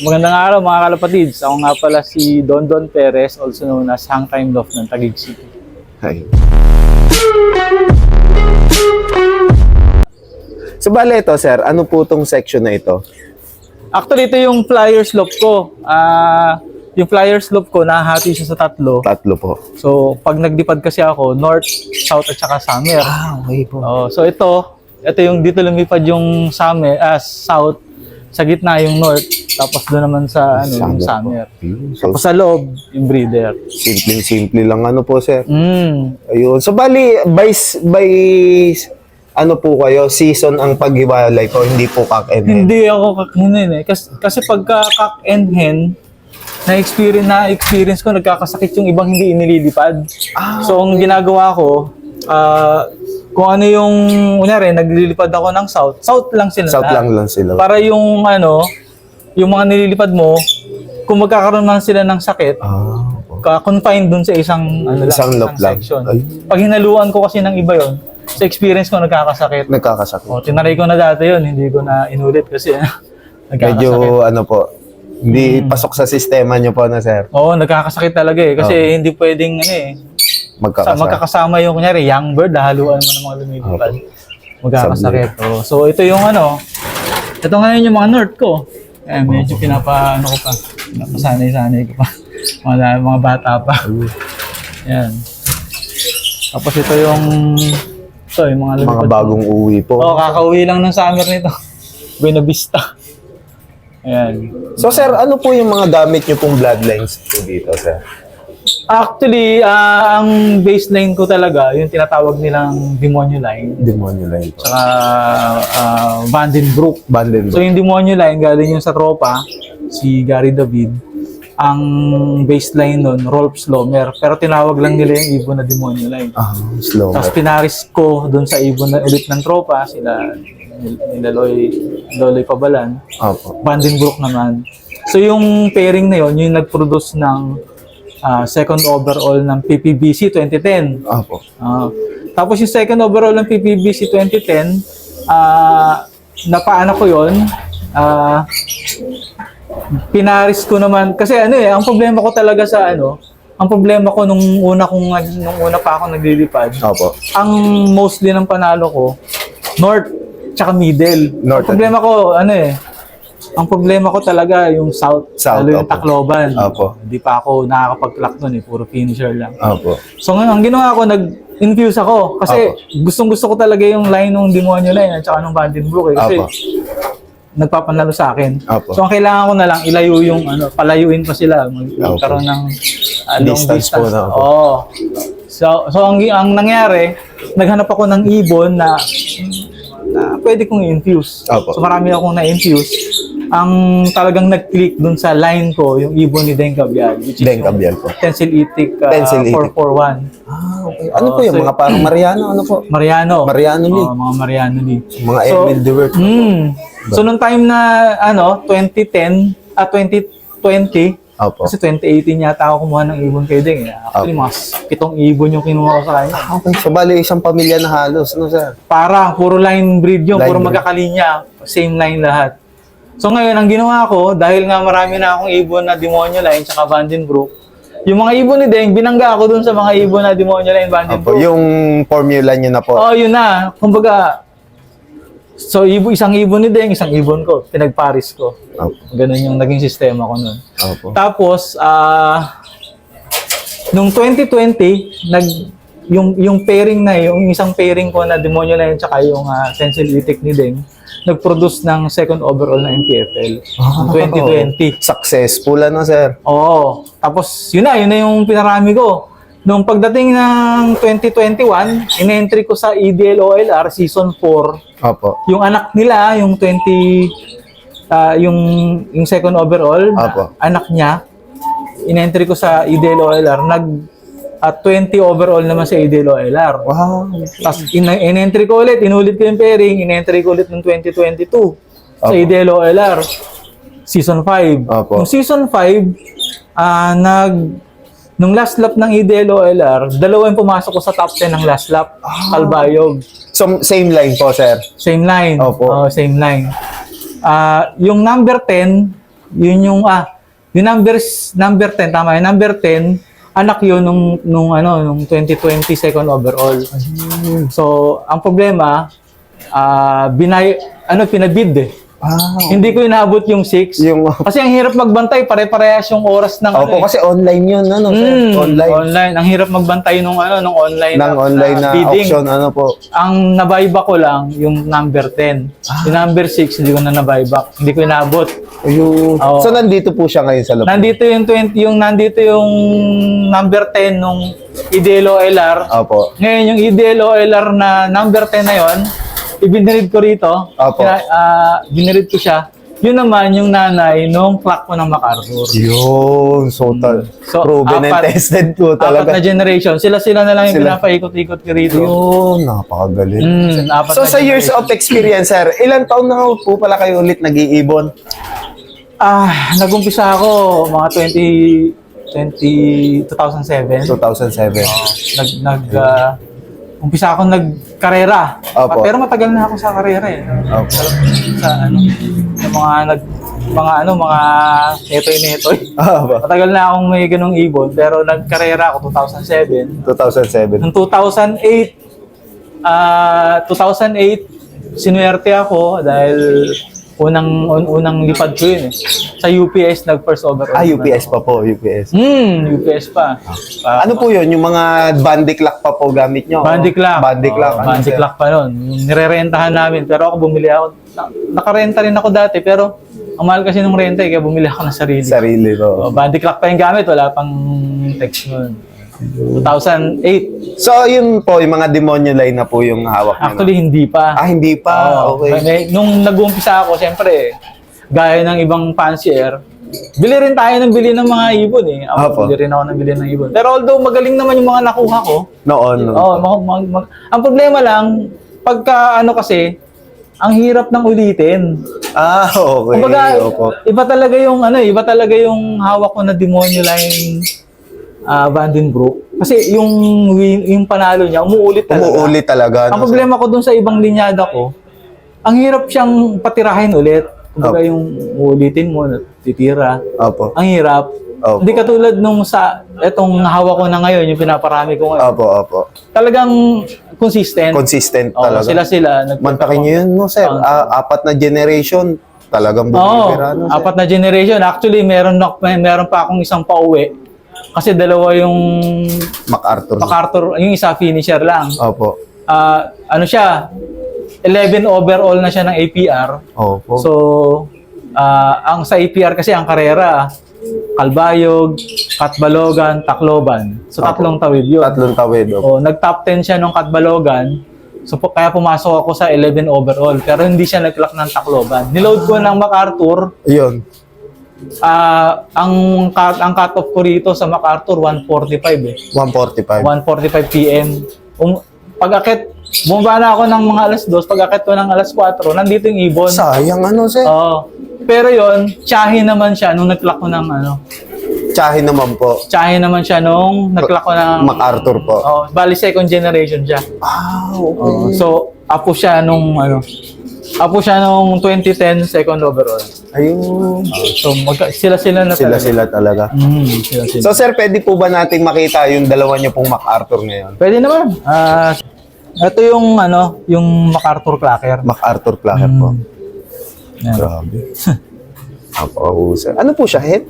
Magandang araw mga kalapatids. Ako nga pala si Don Don Perez, also known as Hangtime Loft ng Taguig City. Hi. So bale ito sir, ano po tong section na ito? Actually, ito yung flyers loft ko. Yung flyers loft ko, nahahati siya sa tatlo. Tatlo po. So, pag nagdipad kasi ako, north, south, at saka summer. Okay po. So ito yung dito lumipad yung summer, south, sa gitna yung north, tapos doon naman sa yung summer. So, Tapos sa loob, yung breeder. simple lang ano po sir. Mm. Ayun. So bali, by ano po kayo, season ang paghiwalay ko, hindi po cock and hen. Hindi ako kakinin eh. Kasi pagka cock and hen, na-experience ko, nagkakasakit yung ibang hindi inililipad. So, ang ginagawa ko, kung ano yung, kunyari, naglilipad ako ng south lang sila. South lang sila. Para yung yung mga nililipad mo, kung magkakaroon man sila ng sakit, confined dun sa isang loop lang. section. Ay. Pag hinaluan ko kasi ng iba yon, sa experience ko, nagkakasakit. Nagkakasakit. Tinry ko na dati yun, hindi ko na inulit kasi nagkakasakit. Medyo ano po, hindi pasok sa sistema nyo po na sir. Oo, nagkakasakit talaga eh. Kasi hindi pwedeng magkakasama yung kunyari, young bird, haluan mo ng mga lumilipad. Magkakasakit. So ito yung ito ngayon yung mga north ko. Medyo pinapaano ko pa. Pinapasanay-sanay ko pa. Mga bata pa. Yan. Tapos ito yung mga lumipad. Mga bagong uwi po. Kakauwi lang ng summer nito. Buena Vista. Ayan. So sir, ano po yung mga gamit nyo pong bloodlines po dito sir? Actually, ang baseline ko talaga, yung tinatawag nilang Demonyo Line. Demonyo line po. Tsaka Vandenbroek. So yung Demonyo Line, galing yung sa tropa, si Gary David. Ang baseline nun, Rolf Slomer. Pero tinawag lang nila yung ibon na Demonyo Line. Slow. Tapos pinaris ko dun sa ibon na ulit ng tropa, sila Loloy Pabalan. Vandenbroek naman. So yung pairing na yun, yung nag-produce ng second overall ng PPBC 2010. Tapos yung second overall ng PPBC 2010, napaano ko yun, pinaris ko naman, kasi ang problema ko talaga sa ang problema ko nung una pa ako naglilipad, ang mostly ng panalo ko, north, tsaka middle. Ang problema ko, ang problema ko talaga yung south, lalo yung Tacloban. Hindi pa ako nakakapag-clock nun puro finisher lang. So ngayon, ang ginawa ko, nag-infuse ako. Kasi gustong-gusto ko talaga yung line ng Demonyo Line at saka ng Vandenbroek kasi nagpapanalo sa akin. So ang kailangan ko na lang ilayo yung palayuin pa sila, magkaroon ng long distance. So ang nangyari, naghanap ako ng ibon na pwede kong i-infuse. So marami akong na-infuse. Ang talagang nag-click dun sa line ko, yung ibon ni Deng Cabial, which is Pencil Itik 441. Ano po yung mga parang Mariano? Ano po? Mariano Lee. Mga Mariano Lee. Mga Emil Dewert. So nung time na 2010 at 2020, kasi 2018 yata ako kumuha ng ibon kay Deng. Actually, mas 7 ibon yung kinuha ko sa kanya. So bali isang pamilya na halos, sir? Parang puro line breed yung, puro magkakalinya, same line lahat. So ngayon, ang ginawa ko, dahil nga marami na akong ibon na Demonyo Line tsaka Vandenbroek, yung mga ibon ni Deng, binangga ako dun sa mga ibon na Demonyo Line, Vandenbroek. Yung formula niyo na po? Yun na. Kumbaga, so isang ibon ni Deng, isang ibon ko, pinagparis ko. Ganun yung naging sistema ko nun. Tapos, nung 2020, yung pairing na yung isang pairing ko na Demonyo Line tsaka yung Pencil Itik ni Deng, nag-produce ng second overall na NPFL noong 2020. Successful sir? Tapos yun na yung pinarami ko. Nung pagdating ng 2021, in-entry ko sa EDL-OLR Season 4. Yung anak nila, yung yung second overall, anak niya, in-entry ko sa EDL-OLR, at 20 overall naman sa EDL-OLR. Tapos in-entry ko ulit, inulit ko yung pairing, in-entry ko ulit ng 2022 sa EDL-OLR. Season 5. Yung Season 5, nung last lap ng EDL-OLR, dalawa yung pumasok ko sa top 10 ng last lap, Kalbayog. So, same line po, sir? Same line. Same line. Yung number 10, Yun yung number 10, tama yun. Number 10, anak yun nung 2020 second overall. So, ang problema, pinabid eh. Hindi ko inabot yung 6. Kasi ang hirap magbantay, pare-parehas yung oras ng kasi online yun, online. Ang hirap magbantay nung online online na bidding. auction, Ang nabuyback ko lang yung number 10. Yung number 6 hindi ko na nabuyback. Hindi ko inabot. So nandito po siya ngayon sa loob. Nandito yung number 10 nung Idelo LR. Opo. Ngayon yung Idelo LR na number 10 na yon, ibinirid ko rito. Opo. Binirid ko siya. Yun naman yung nanay nung clock ko ng MacArthur. Yun. So proven and tested po talaga. Apat na generation. Sila na lang yung pinapaikot-ikot ko rito. Yun. Napakagaling. So sa years of experience, sir, ilang taon na po pala kayo ulit nag-iibon? Nag-umpisa ako mga 2007. 2007. Umpisa ako nagkarera. Opo. Pero matagal na ako sa karera eh. Opo. Sa mga netoy-netoy. Opo. Matagal na akong may ganung ibon, pero nagkarera ako 2007. 2007. Noong 2008, sinuwerte ako dahil unang lipad ko yun eh. Sa UPS nag-first overall. UPS pa po, UPS. UPS pa. Ano po yun? Yung mga bandy clock pa po gamit nyo? Bandy clock. Bandy clock. Bandy clock pa nun. Yung nirerentahan namin. Pero ako bumili ako. Nakarenta rin ako dati, pero ang mahal kasi ng renta kaya bumili ako ng sarili. Sarili, no? Bandy clock pa yung gamit. Wala pang text nun. 2008. So, yun po, yung mga demonyo line na po yung hawak nyo. Actually, hindi pa. Hindi pa? Okay. Nung nag-uumpisa ako, siyempre, gaya ng ibang fancier, bili rin tayo ng bili ng mga ibon eh. Bili rin ako ng bili ng ibon. Pero although magaling naman yung mga nakuha ko. Noon. Ang problema lang, pagka kasi, ang hirap ng ulitin. Okay. Kumbaga, iba talaga yung hawak ko na demonyo line Vandenbroek. Kasi yung panalo niya, umuulit talaga. Ang problema ko dun sa ibang linyada ko, ang hirap siyang patirahin ulit. Kumbaga yung uulitin mo, titira. Ang hirap. Hindi katulad nung sa etong hawak ko na ngayon, yung pinaparami ko ngayon. Talagang consistent. Consistent talaga. Sila. Mantakin nyo yun, no, sir? 4 na generation, talagang bumibira, no, sir? 4 na generation. Actually, meron pa akong isang pauwi. Kasi dalawa yung MacArthur, yung isa finisher lang. Siya, 11 overall na siya ng APR. So, ang sa APR kasi ang karera, Kalbayog, Katbalogan, Tacloban. So, tatlong tawid yun. Nag-top 10 siya nung Katbalogan. So, kaya pumasok ako sa 11 overall. Pero hindi siya nag-clock ng Tacloban. Niload ko ng MacArthur. Yun. Ang cut-off ko rito sa MacArthur, 1:45 eh. 1:45 PM. Pag-akit, bumaba na ako ng mga alas 2, pag-akit ko ng alas 4, nandito yung ibon. Sayang sir? Pero yon, tsahin naman siya nung nag-clock ko ng Tsahin naman po. Tsahin naman siya nung nag-clock ko ng MacArthur po. Bali second generation siya. Okay. So, apo siya nung 2010 second overall. Ayun. So, sila na Sila talaga. Sila. So, sir, pwede po ba nating makita yung dalawa niyo pong MacArthur ngayon? Pwede naman. Ito yung MacArthur Clacker. MacArthur Clacker po. Yan. Grabe. Napakahusay. Ano po siya, head?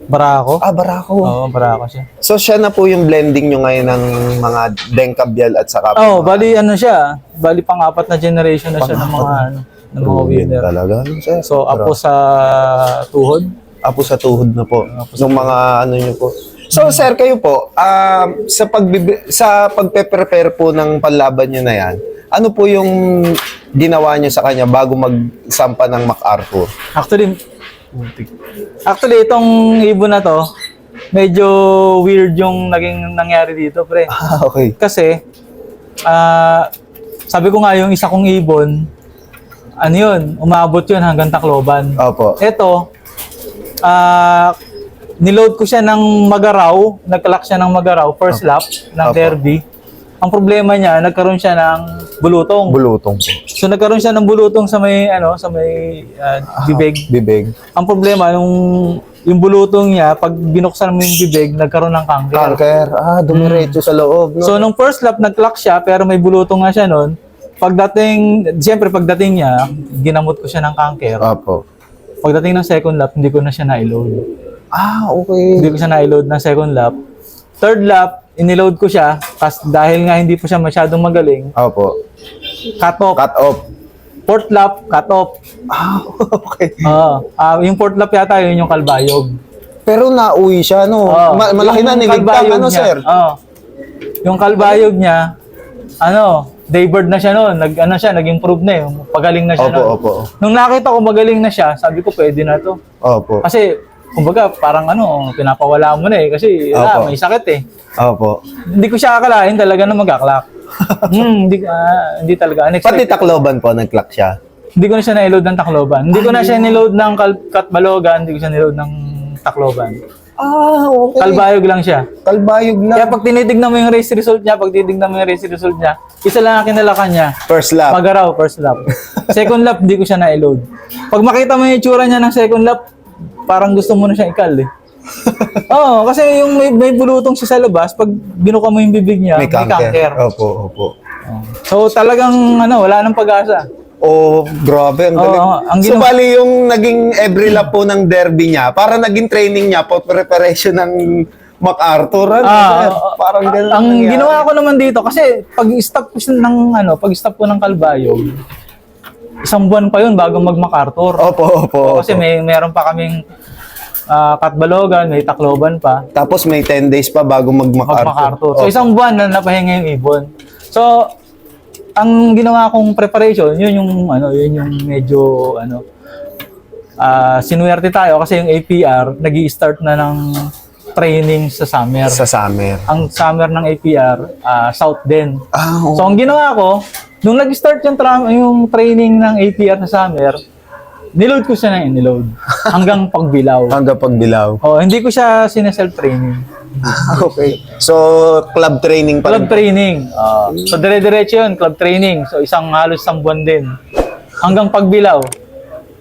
Barako. Barako. Oo, Barako siya. So, siya na po yung blending nyo ngayon ng mga Dengkabyal at saka... Bali siya. Bali pang-4 na generation na siya ng mga winner. Talaga, sir. So, apo sa tuhod? Apo sa tuhod na po. Nung mga nyo po. So, sir, kayo po, sa pagpe-prepare po ng panlaban nyo na yan, ano po yung ginawa nyo sa kanya bago magsampa ng MacArthur? Actually, itong ibon na to, medyo weird yung naging nangyari dito, pre. Okay. Kasi, sabi ko nga yung isa kong ibon, umabot yun hanggang Tacloban. Opo. Ito, niload ko siya ng Magaraw, nag-clock siya ng Magaraw, first lap ng derby. ang problema niya, nagkaroon siya ng bulutong. Bulutong po. So nagkaroon siya ng bulutong sa may bibig. Bibig. Ang problema yung bulutong niya, pag binuksan mo yung bibig, nagkaroon ng cancer. Cancer. Dumiretso sa loob, no? So nung first lap nag-clock siya pero may bulutong nga siya noon. Pagdating niya, ginamot ko siya ng cancer. Opo. Pagdating ng second lap, hindi ko na siya na-load. Okay. Hindi ko siya na-load ng second lap. Third lap, iniload ko siya kasi dahil nga hindi po siya masyadong magaling, Opo. cut off. Cut off. Fourth lap, cut off. Okay. Yung fourth lap yata, yun yung kalbayog. Pero nauwi siya, no? Malaki na, Yung niligtang, kalbayog ano, niya, sir? yung kalbayog niya, daybird na siya noon, nag-improve na yun, pagaling na siya noon. Opo. Nung nakita ko magaling na siya, sabi ko pwede na to. Opo. Kasi, kumbaga, parang pinapawala mo na kasi Opo. may sakit eh. Opo. Hindi ko siya akalain talaga na mag-aklak. Hindi talaga. Pati Unexpected. Tacloban po, nag-clock siya. Hindi ko na siya na-load ng Tacloban. Hindi ko na siya niload ng Katbalogan. Hindi ko siya niload ng Tacloban. Okay. Kalbayog lang siya. Kalbayog lang. Kaya pag tinitignan mo yung race result niya, isa lang ang kinalakan niya. First lap. Pag-araw, first lap. Second lap, hindi ko siya na-load. Pag makita mo yung itsura niya ng second lap, parang gusto mo na siyang ikal eh. Kasi yung may bulutong siya sa labas, pag binuka mo yung bibig niya, may cancer. Opo. So talagang wala nang pag-asa. Grabe. Ang galing. So, bali yung naging every lap po ng derby niya, para naging training niya po, preparation ng MacArthur. Sir? Parang ganun Ang nangyari. ginawa ko naman dito, kasi pag-stop ko ng Kalbayog, isang buwan pa yun bago mag-MacArthur. Opo. Kasi meron pa kaming Katbalogan, may Tacloban pa. Tapos may 10 days pa bago mag-MacArthur. So isang buwan na napahinga yung ibon. So ang ginawa kong preparation, yun yung medyo sinuwerte tayo kasi yung APR nag-i-start na ng training sa summer. Sa summer. Ang summer ng APR, South din. Oo. So ang ginawa ko, nung nag-start yung training ng APR sa summer, niload ko siya na iniload hanggang pagbilaw. Hanggang pagbilaw. Hindi ko siya sineself-training. Okay. So, club training pa Club training. So dire-diretso yun, club training. So halos isang buwan din. Hanggang pagbilaw.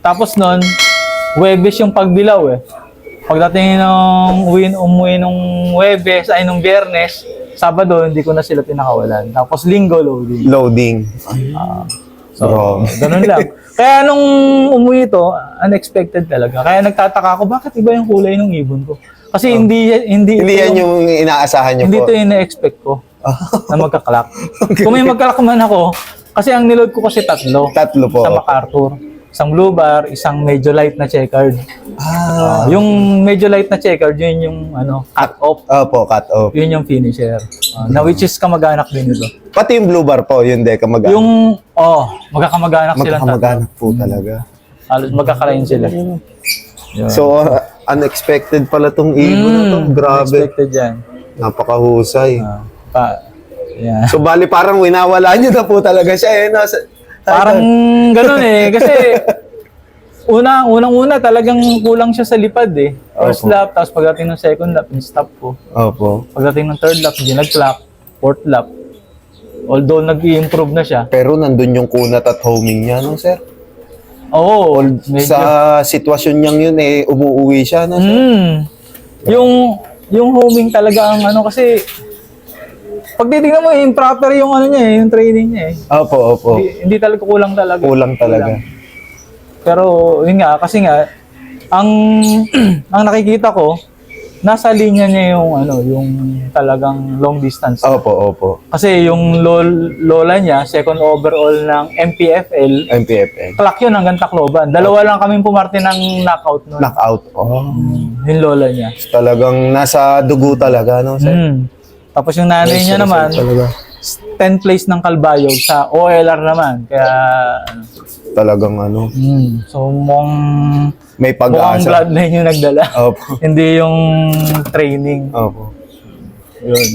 Tapos nun, Huwebes yung pagbilaw eh. Pagdating umuwi nung Huwebes, nung Biyernes, Sabado, hindi ko na sila pinakawalan. Tapos Linggo, loading. So, ganun lang. Kaya nung umuwi ito, unexpected talaga. Kaya nagtataka ako, bakit iba yung kulay ng ibon ko? Kasi hindi yan yung inaasahan niyo hindi po. ito yung na-expect ko na magkaklak. Kung may magkaklak man ako, kasi ang niload ko kasi tatlo. Tatlo po. Sa MacArthur. Isang blue bar, isang medyo light na checkered. Yung medyo light na checkered, yun yung cut off. Opo, cut off. Yun yung finisher. Na which is kamag-anak din ito. Pati yung blue bar po, yun de, kamag-anak. Yung, magkakamag-anak sila. Magkakamag-anak po talaga. Halos magkakalain sila. Yun. So, unexpected pala tong ibon na to. Grabe. Unexpected yan. Napakahusay. Yeah. So, bali parang winawala niyo na po talaga siya. Parang ganun eh. Kasi, unang-una talagang kulang siya sa lipad eh. First lap, tapos pagdating ng second lap, in-stop ko. Opo. Pagdating ng third lap, hindi nag-clock. Fourth lap. Although nag-i-improve na siya. Pero nandun yung kunat at homing niya, no, sir? Oo. Sa sitwasyon niyang yun, umuuwi siya, no, sir? Yung homing talaga ang kasi pag titignan mo, improper yung niya yung training niya eh. Opo. Hindi talaga kulang talaga. Kulang talaga. Pero yun nga, kasi nga, ang nakikita ko, nasa linya niya yung talagang long distance. Opo. Kasi yung lola niya, second overall ng MPFL, clock yun hanggang Tacloban. Dalawa lang kaming pumarte ng knockout nun. Knockout. Yung lola niya. Talagang nasa dugo talaga, no, sir? Tapos yung nanay niya naman, 10th place ng Kalbayog sa OLR naman. Kaya, talagang so may mukhang pag-asa. bloodline yung nagdala. Opo. Hindi yung training. Opo. Yun.